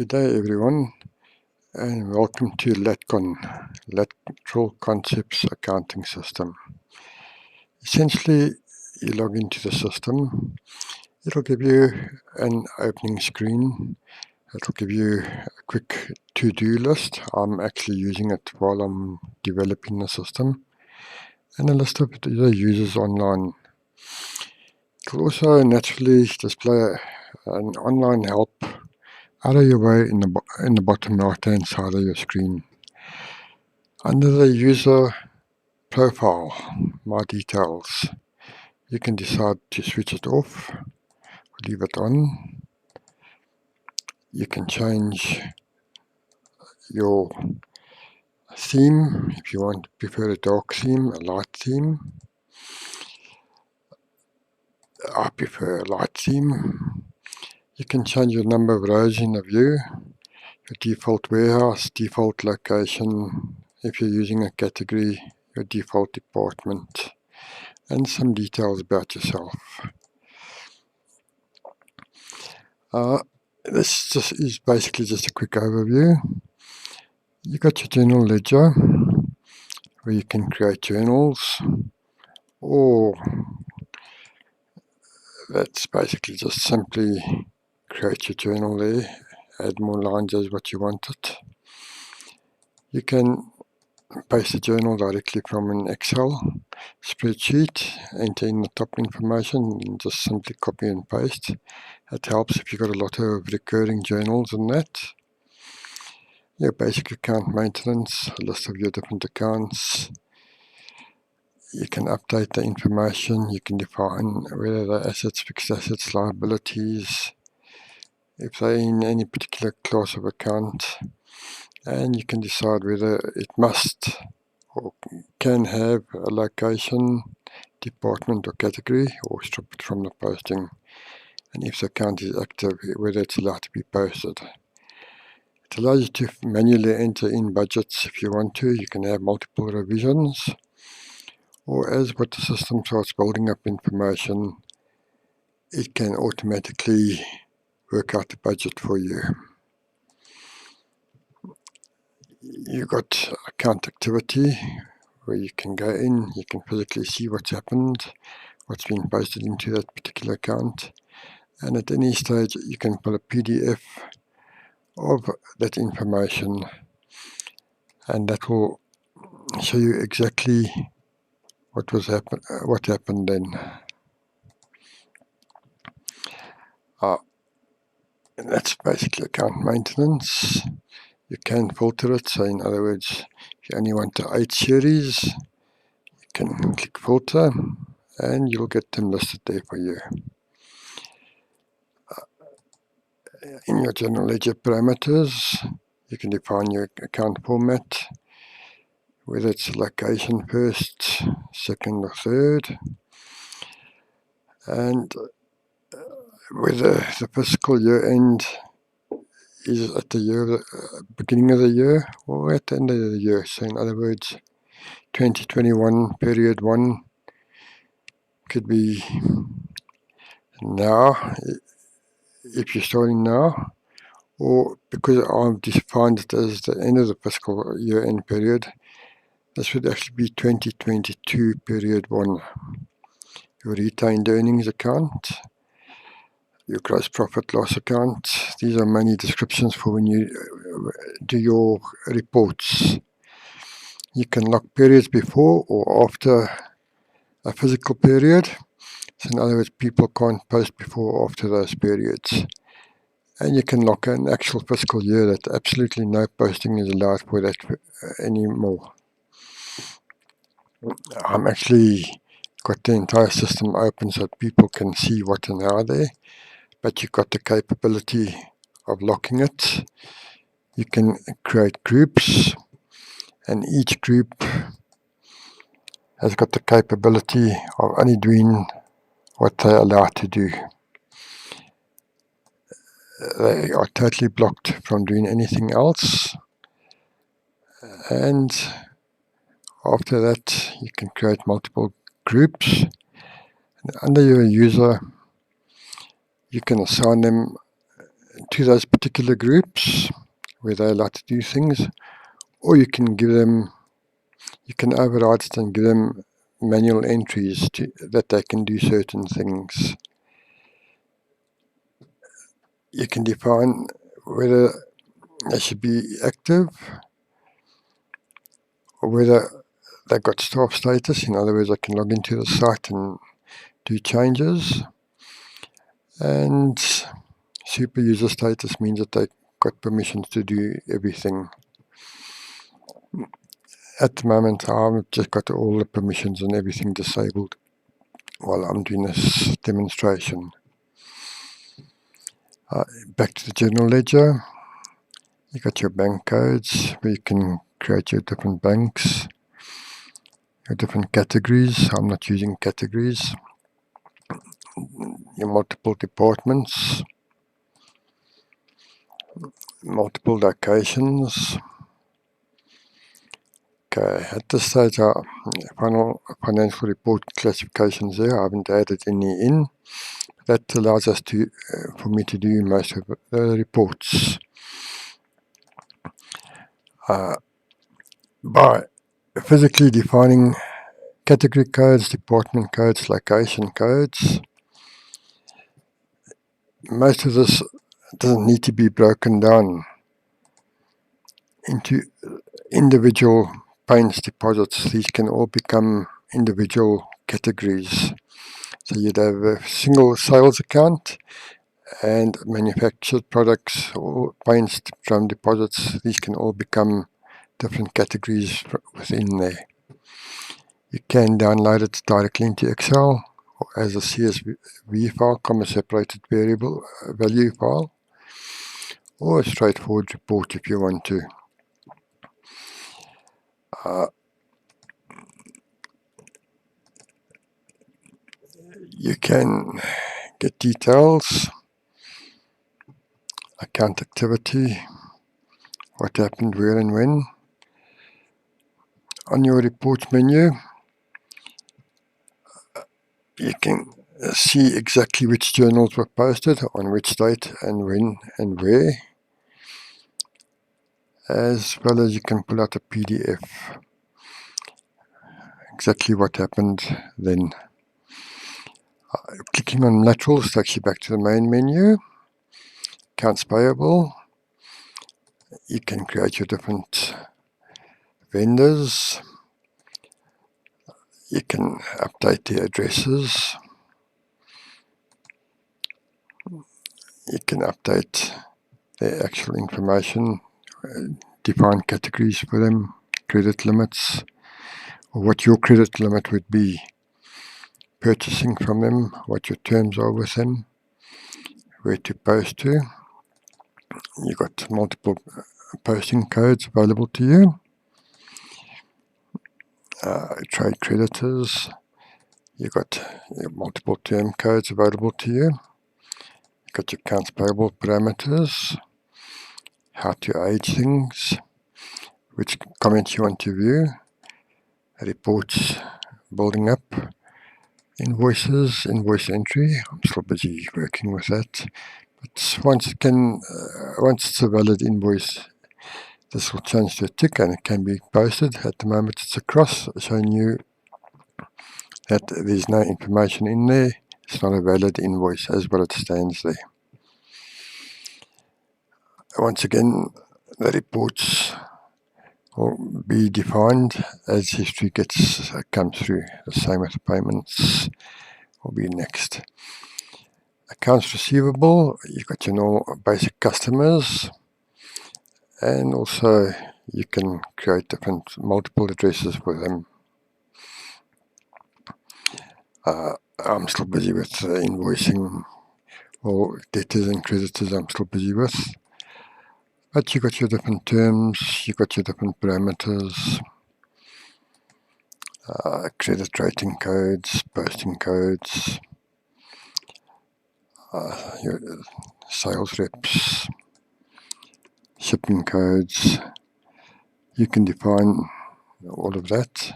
Good day everyone, and welcome to LatCon, Lateral Concepts Accounting System. Essentially, you log into the system. It'll give you an opening screen. It'll give you a quick to-do list. I'm actually using it while I'm developing the system, and a list of the users online. It'll also naturally display an online help out of your way in the bottom right hand side of your screen. Under the user profile, my details, you can decide to switch it off or leave it on. You can change your theme if you prefer a dark theme, a light theme. I prefer a light theme. You can change your number of rows in the view, your default warehouse, default location, if you're using a category, your default department, and some details about yourself. This is basically just a quick overview. You got your general ledger where you can create journals, or that's basically just simply create your journal there, add more lines as what you wanted. You can paste the journal directly from an Excel spreadsheet, enter in the top information, and just simply copy and paste. That helps if you've got a lot of recurring journals in that. Your basic account maintenance, a list of your different accounts. You can update the information, you can define whether they're assets, fixed assets, liabilities, if they're in any particular class of account, and you can decide whether it must or can have a location, department or category, or strip it from the posting, and if the account is active, whether it's allowed to be posted. It allows you to manually enter in budgets if you want to. You can have multiple revisions, or as what the system starts building up information, it can automatically work out the budget for you. You've got account activity where you can go in, you can physically see what's happened, what's been posted into that particular account, and at any stage you can pull a PDF of that information, and that will show you exactly what happened then. That's basically account maintenance. You can filter it, so in other words, if you only want the 8 series, you can click filter and you'll get them listed there for you. In your general ledger parameters, you can define your account format, whether it's location first, second or third, and whether the fiscal year end is at the beginning of the year or at the end of the year. So in other words, 2021 period 1 could be now, if you're starting now, or because I've defined it as the end of the fiscal year end period, this would actually be 2022 period 1. Your retained earnings account, your gross profit loss account. These are many descriptions for when you do your reports. You can lock periods before or after a physical period. So in other words, people can't post before or after those periods. And you can lock an actual fiscal year that absolutely no posting is allowed for that anymore. I'm actually got the entire system open so people can see what and how there, but you've got the capability of locking it. You can create groups, and each group has got the capability of only doing what they're allowed to do. They are totally blocked from doing anything else, and after that you can create multiple groups, and under your user you can assign them to to those particular groups where they like to do things, or you can override it and give them manual entries that they can do certain things. You can define whether they should be active or whether they've got staff status. In other words, I can log into the site and do changes. And super user status means that they've got permissions to do everything. At the moment, I've just got all the permissions and everything disabled while I'm doing this demonstration. Back to the general ledger. You got your bank codes where you can create your different banks, your different categories. I'm not using categories. Your multiple departments, multiple locations. Okay, at this stage, our final financial report classifications there, I haven't added any in. That allows us for me to do most of the reports. By physically defining category codes, department codes, location codes, most of this doesn't need to be broken down into individual payments deposits. These can all become individual categories. So you'd have a single sales account and manufactured products or payments from deposits. These can all become different categories within there. You can download it directly into Excel or as a CSV file, comma separated variable value file, or a straightforward report if you want to. You can get details, account activity, what happened, where and when. On your reports menu, you can see exactly which journals were posted, on which date and when and where, as well as you can pull out a PDF, exactly what happened then. Clicking on laterals takes you back to the main menu. Accounts Payable, you can create your different vendors, you can update the addresses, you can update the actual information, define categories for them, credit limits, or what your credit limit would be, purchasing from them, what your terms are with them, where to post to. You've got multiple posting codes available to you. Trade creditors, you've got your multiple term codes available to you. You've got your accounts payable parameters, how to age things, which comments you want to view, reports building up, invoices, invoice entry. I'm still busy working with that. But once it's a valid invoice, this will change to a tick and it can be posted. At the moment it's a cross showing you that there's no information in there. It's not a valid invoice as well it stands there. Once again, the reports will be defined as history comes through. The same with payments will be next. Accounts receivable, you've got your normal basic customers, and also you can create multiple addresses for them. I'm still busy with invoicing, or debtors and creditors I'm still busy with. But you've got your different terms, you've got your different parameters, credit rating codes, posting codes, your sales reps, shipping codes. You can define all of that.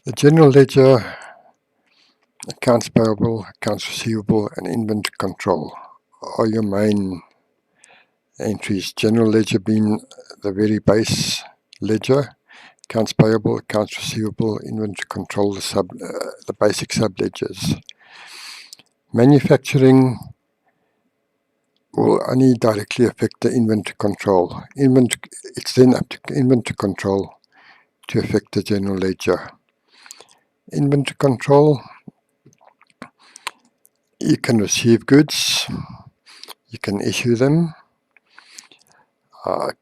The general ledger, accounts payable, accounts receivable, and inventory control are your main entries. General ledger being the very base ledger, accounts payable, accounts receivable, inventory control, the basic sub-ledgers. Manufacturing will only directly affect the inventory control. It's then up to inventory control to affect the general ledger. Inventory control, you can receive goods, you can issue them.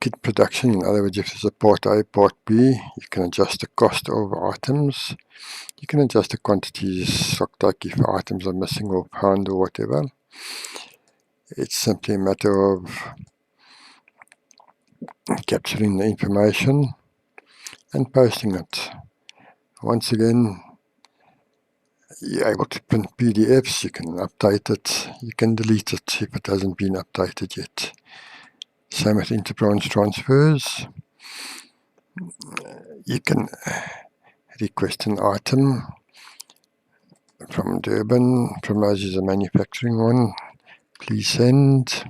Kit production, in other words, if there's a part A, part B, you can adjust the cost of items. You can adjust the quantities, stock take if items are missing or found or whatever. It's simply a matter of capturing the information and posting it. Once again, you're able to print PDFs, you can update it, you can delete it if it hasn't been updated yet. Same with interbranch transfers. You can request an item from Durban, from us is a manufacturing one, please send,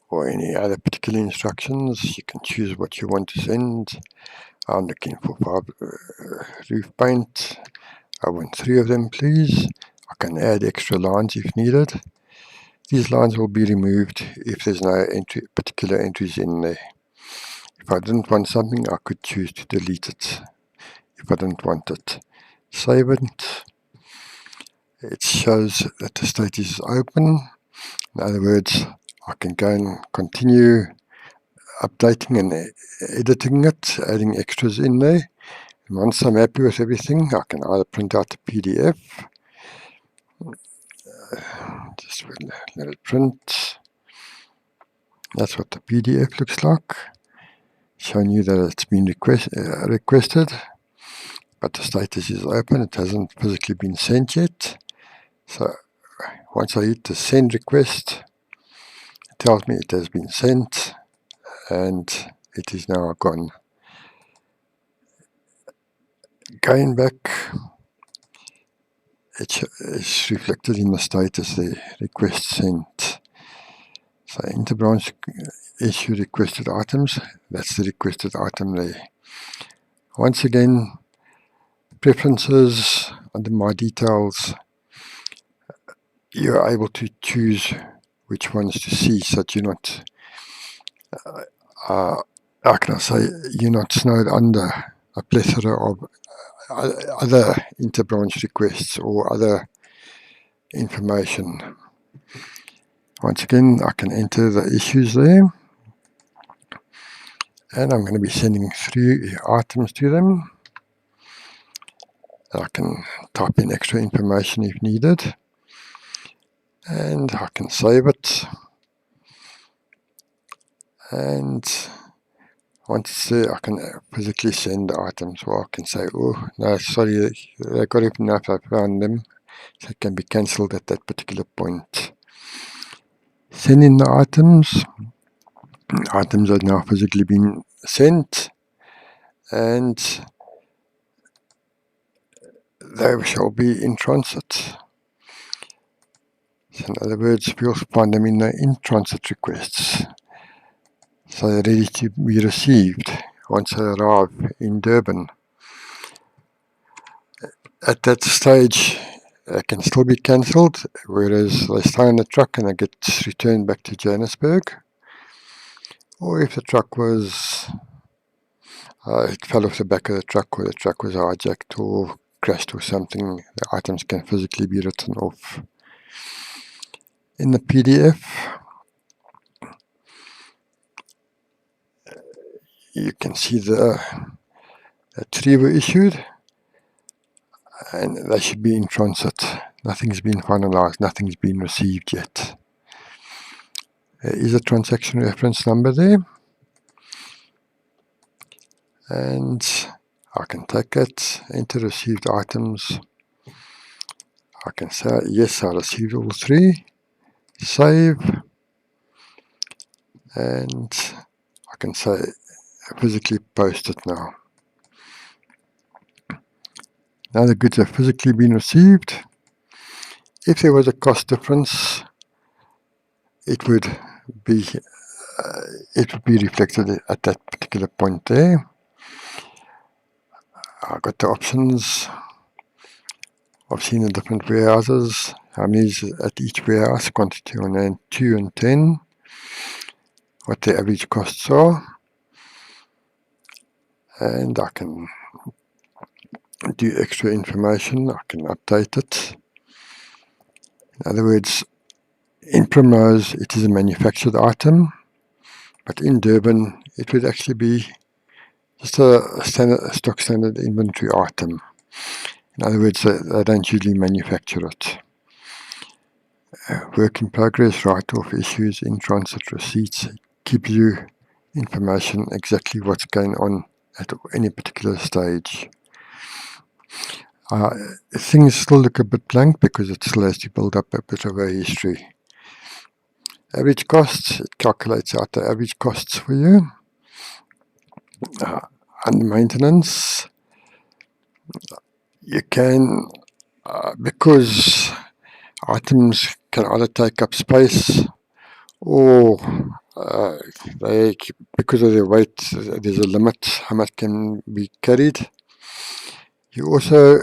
or any other particular instructions. You can choose what you want to send. I'm looking for 5 roof paint. I want 3 of them, please. I can add extra lines if needed. These lines will be removed if there's no particular entries in there. If I didn't want something, I could choose to delete it if I didn't want it. Save it. It shows that the state is open. In other words, I can go and continue updating and editing it, adding extras in there. And once I'm happy with everything, I can either print out the PDF, just let it print. That's what the PDF looks like, showing you that it's been requested, but the status is open. It hasn't physically been sent yet. So once I hit the send request, it tells me it has been sent and it is now gone. Going back, it's reflected in the status there, request sent. So interbranch issue requested items, that's the requested item there. Once again, preferences, under my details, you're able to choose which ones to see, so that you're not, how can I say, you're not snowed under a plethora of other interbranch requests or other information. Once again, I can enter the issues there, and I'm going to be sending 3 items to them. I can type in extra information if needed, and I can save it. And once it's there, I can physically send the items, or I can say, oh no, sorry, I got it enough, I found them, so it can be cancelled at that particular point. Send in the items. Items are now physically been sent, and they shall be in transit. So in other words, we'll find them in the in-transit requests. So they're ready to be received once they arrive in Durban. At that stage, they can still be cancelled, whereas they stay on the truck and they get returned back to Johannesburg. Or if the truck was, it fell off the back of the truck, or the truck was hijacked or crashed or something, the items can physically be written off. In the PDF, you can see the 3 were issued, and they should be in transit. Nothing's been finalized, nothing's been received yet. There is a transaction reference number there, and I can take it, enter received items. I can say, yes, I received all 3, save, and I can say, physically post it now. Now the goods have physically been received. if there was a cost difference, it would be reflected at that particular point there. I got the options. I've seen the different warehouses, how many is at each warehouse, quantity on hand 2 and 10, what the average costs are, and I can do extra information, I can update it. In other words, in Primrose it is a manufactured item, but in Durban it would actually be just a stock standard inventory item. In other words, they don't usually manufacture it. Work in progress, write-off issues, in-transit receipts, gives you information exactly what's going on at any particular stage. Things still look a bit blank because it still has to build up a bit of a history. Average costs, it calculates out the average costs for you. Under maintenance, you can, because items can either take up space or because of their weight, there's a limit how much can be carried. You also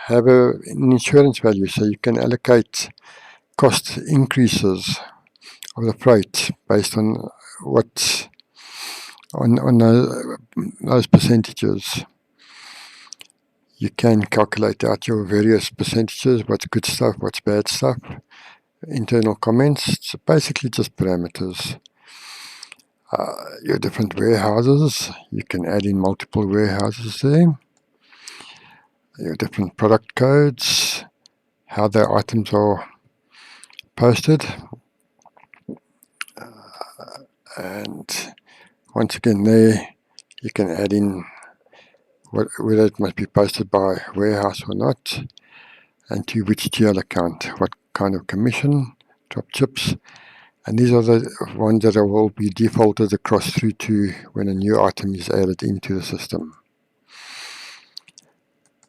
have an insurance value, so you can allocate cost increases of the freight based on what on those percentages. You can calculate out your various percentages, what's good stuff, what's bad stuff, internal comments. It's basically just parameters. Your different warehouses, you can add in multiple warehouses there. Your different product codes, how the items are posted, and once again there you can add in whether it must be posted by warehouse or not, and to which GL account, what kind of commission, drop chips, and these are the ones that will be defaulted across through to when a new item is added into the system.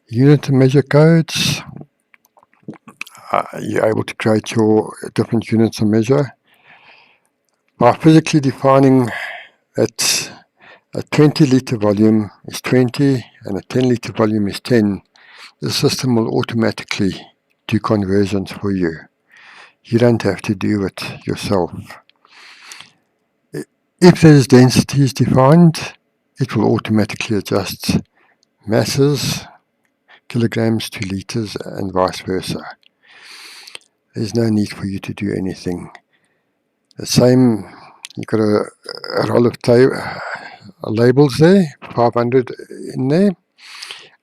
Unit and measure codes, you're able to create your different units of measure by physically defining that a 20-litre volume is 20 and a 10-litre volume is 10. The system will automatically do conversions for you. You don't have to do it yourself. If there's densities defined, it will automatically adjust masses, kilograms to litres, and vice versa. There's no need for you to do anything. The same, you've got a roll of labels there, 500 in there,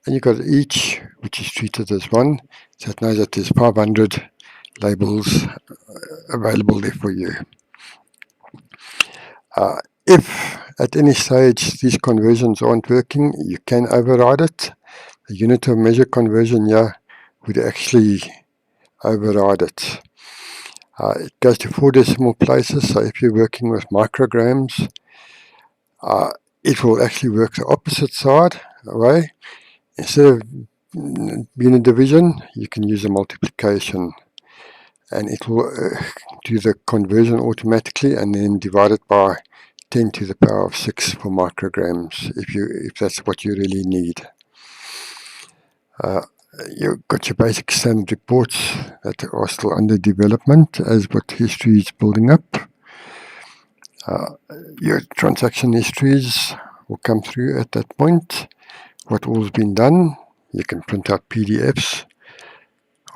and you've got each which is treated as one, so it knows that there's 500 labels available there for you. If at any stage these conversions aren't working, you can override it. The unit of measure conversion here would actually override it. It goes to 4 decimal places, so if you're working with micrograms, it will actually work the opposite side away. Instead of being a division, you can use a multiplication, and it will do the conversion automatically and then divide it by 10 to the power of 6 for micrograms if that's what you really need. You've got your basic standard reports that are still under development as what history is building up. Your transaction histories will come through at that point. What all's been done. You can print out PDFs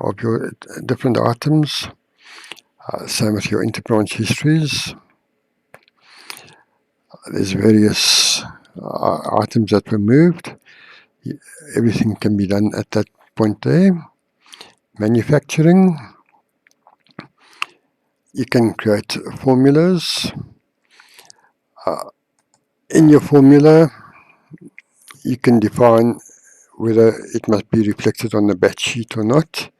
of your different items. Same with your interbranch histories. There's various items that were moved. Everything can be done at that point there. Manufacturing. You can create formulas. In your formula, you can define whether it must be reflected on the batch sheet or not.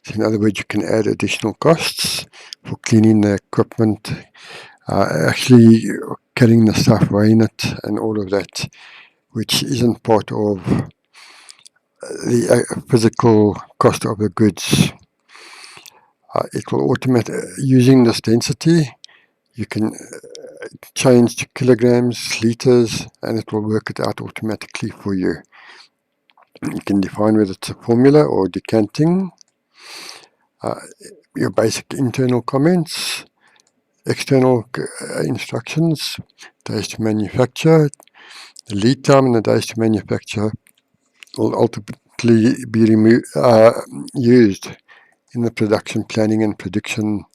So in other words, you can add additional costs for cleaning the equipment, actually carrying the stuff, weighing it, and all of that, which isn't part of the physical cost of the goods. It will automate using this density. You can change to kilograms, liters, and it will work it out automatically for you. You can define whether it's a formula or decanting. Your basic internal comments, external instructions, days to manufacture. The lead time and the days to manufacture will ultimately be used in the production planning and prediction,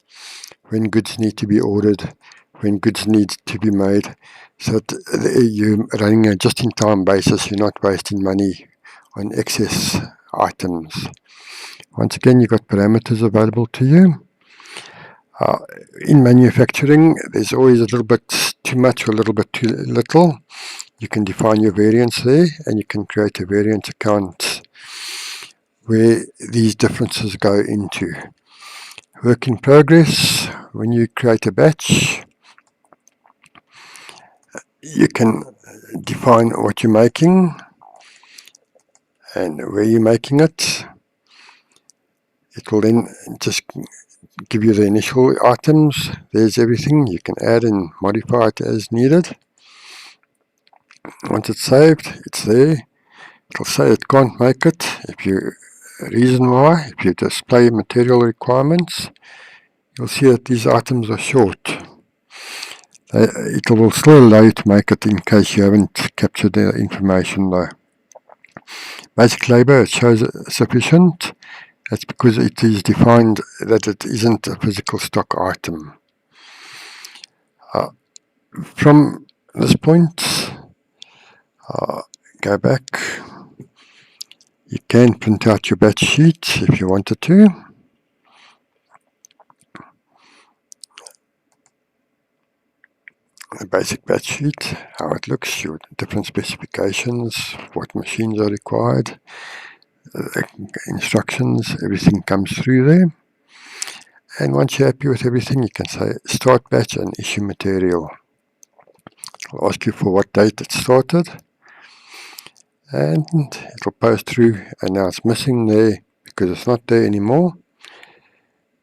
when goods need to be ordered, when goods need to be made, so that you're running a just-in-time basis. You're not wasting money on excess items. Once again, you've got parameters available to you. In manufacturing, there's always a little bit too much or a little bit too little. You can define your variance there, and you can create a variance account where these differences go into. Work in progress. When you create a batch, you can define what you're making and where you're making it. It will then just give you the initial items. There's everything. You can add and modify it as needed. Once it's saved, it's there. It'll say it can't make it. Reason why, if you display material requirements, you'll see that these items are short. It will still allow you to make it in case you haven't captured the information though. Basic labor, it shows sufficient. That's because it is defined that it isn't a physical stock item. From this point, go back. You can print out your batch sheet if you wanted to. A basic batch sheet, how it looks, your different specifications, what machines are required, instructions, everything comes through there. And once you're happy with everything, you can say start batch and issue material. It'll ask you for what date it started, and it'll post through, and now it's missing there because it's not there anymore.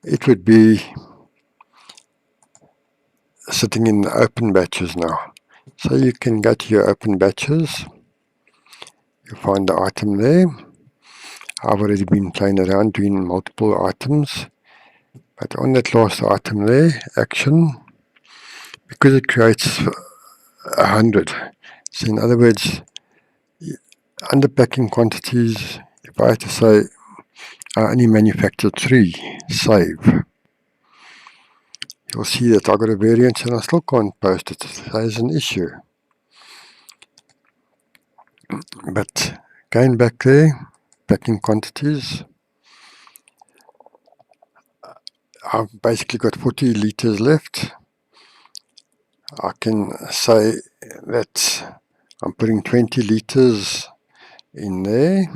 It would be sitting in the open batches now. So you can go to your open batches, you find the item there. I've already been playing around doing multiple items, but on that last item there, action, because it creates 100. So in other words, under packing quantities, if I had to say I only manufactured 3, save, you'll see that I got a variance and I still can't post it. There's an issue. But going back there, packing quantities, I've basically got 40 liters left. I can say that I'm putting 20 liters in there,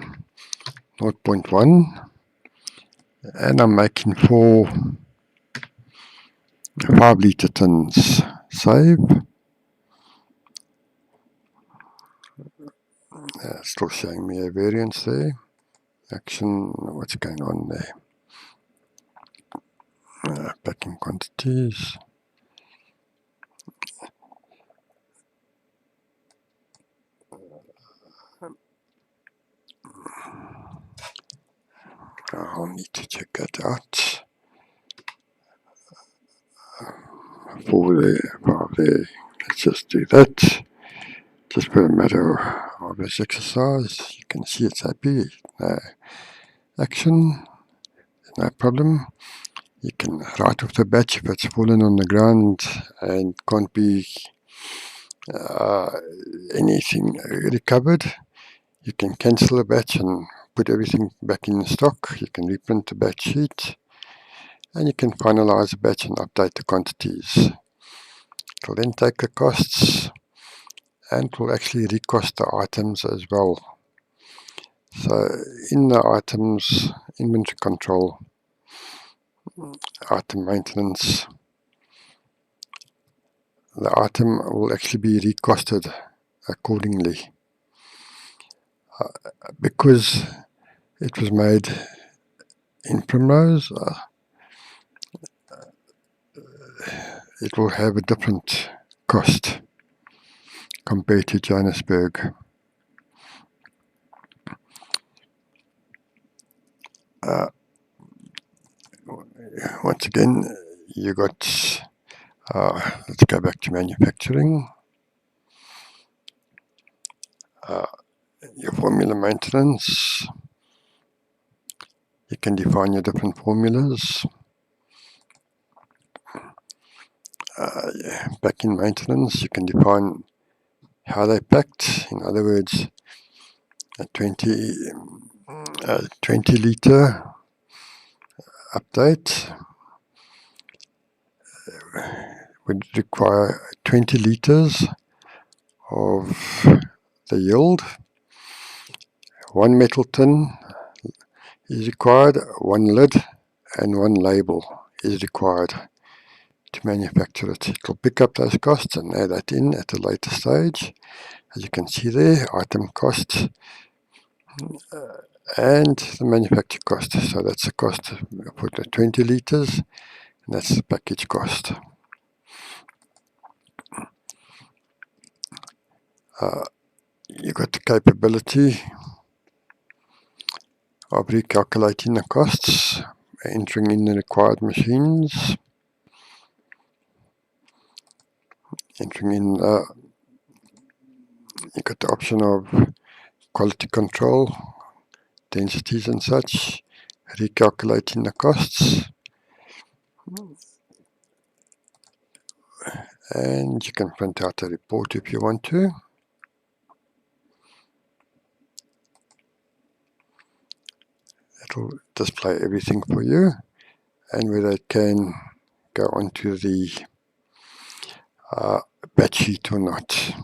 0.1, and I'm making 4 5-liter tins. Save. Still showing me a variance there. Action, what's going on there? Packing quantities. I'll need to check that out. For there, let's just do that. Just for a matter of this exercise, you can see it's happy. Action, no problem. You can write off the batch if it's fallen on the ground and can't be anything recovered. You can cancel a batch and put everything back in stock. You can reprint the batch sheet, and you can finalize the batch and update the quantities. It will then take the costs, and it will actually recost the items as well. So in the items, inventory control, item maintenance, the item will actually be recosted accordingly. Because it was made in Primrose, it will have a different cost compared to Johannesburg. Once again, you got, let's go back to manufacturing. Your formula maintenance, you can define your different formulas. Back in maintenance, you can define how they're packed. In other words, a 20 litre update would require 20 litres of the yield. 1 metal tin is required, 1 lid and 1 label is required to manufacture it. It will pick up those costs and add that in at a later stage. As you can see there, item costs and the manufacture cost. So that's the cost for the 20 litres, and that's the package cost. You got the capability of recalculating the costs, entering in the required machines, entering in, you got the option of quality control, densities and such, recalculating the costs, and you can print out a report if you want to. It'll display everything for you, and whether it can go onto the batch sheet or not.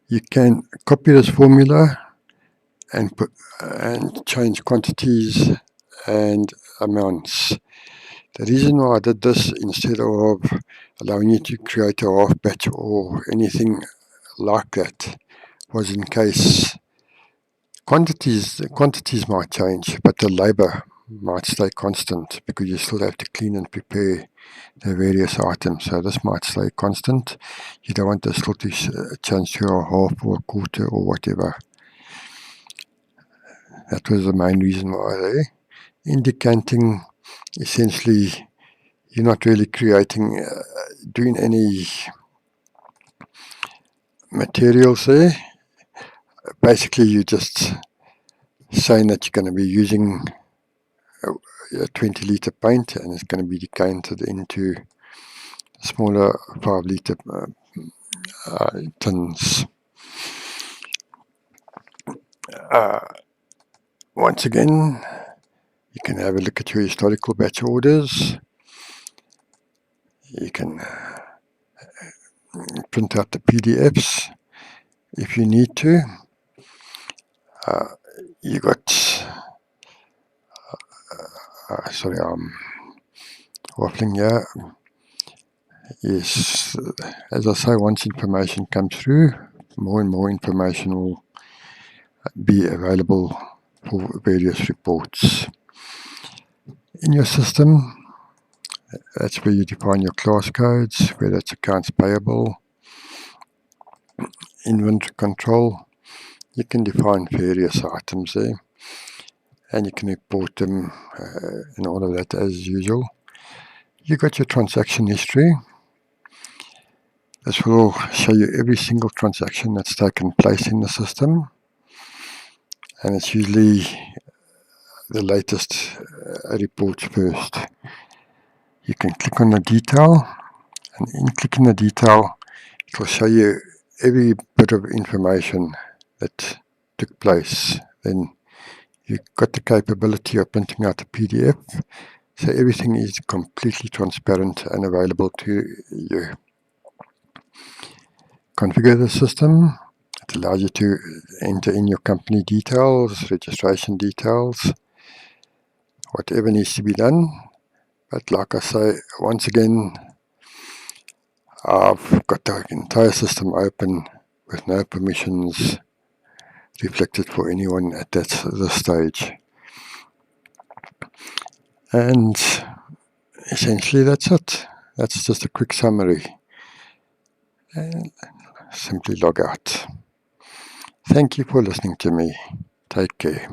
You can copy this formula and change quantities and amounts. The reason why I did this instead of allowing you to create a half batch or anything like that was in case quantities might change, but the labor might stay constant because you still have to clean and prepare the various items. So this might stay constant. You don't want this still to change to a half or a quarter or whatever. That was the main reason why there. Indicating essentially you're not really creating, doing any materials there. Basically you're just saying that you're going to be using a 20 litre paint and it's going to be decanted into smaller 5 litre tins. Once again, you can have a look at your historical batch orders. You can print out the PDFs if you need to. You got, sorry, I'm waffling here. Yes, as I say, once information comes through, more and more information will be available for various reports. In your system, that's where you define your class codes, whether it's accounts payable, inventory control. You can define various items there, and you can report them and all of that as usual. You got your transaction history. This will show you every single transaction that's taken place in the system, and it's usually the latest reports first. You can click on the detail, and in clicking the detail, it will show you every bit of information that took place. Then you've got the capability of printing out a PDF, so everything is completely transparent and available to you. Configure the system. It allows you to enter in your company details, registration details, whatever needs to be done. But like I say, once again, I've got the entire system open with no permissions reflected for anyone at this stage. And essentially that's it. That's just a quick summary. And simply log out. Thank you for listening to me. Take care.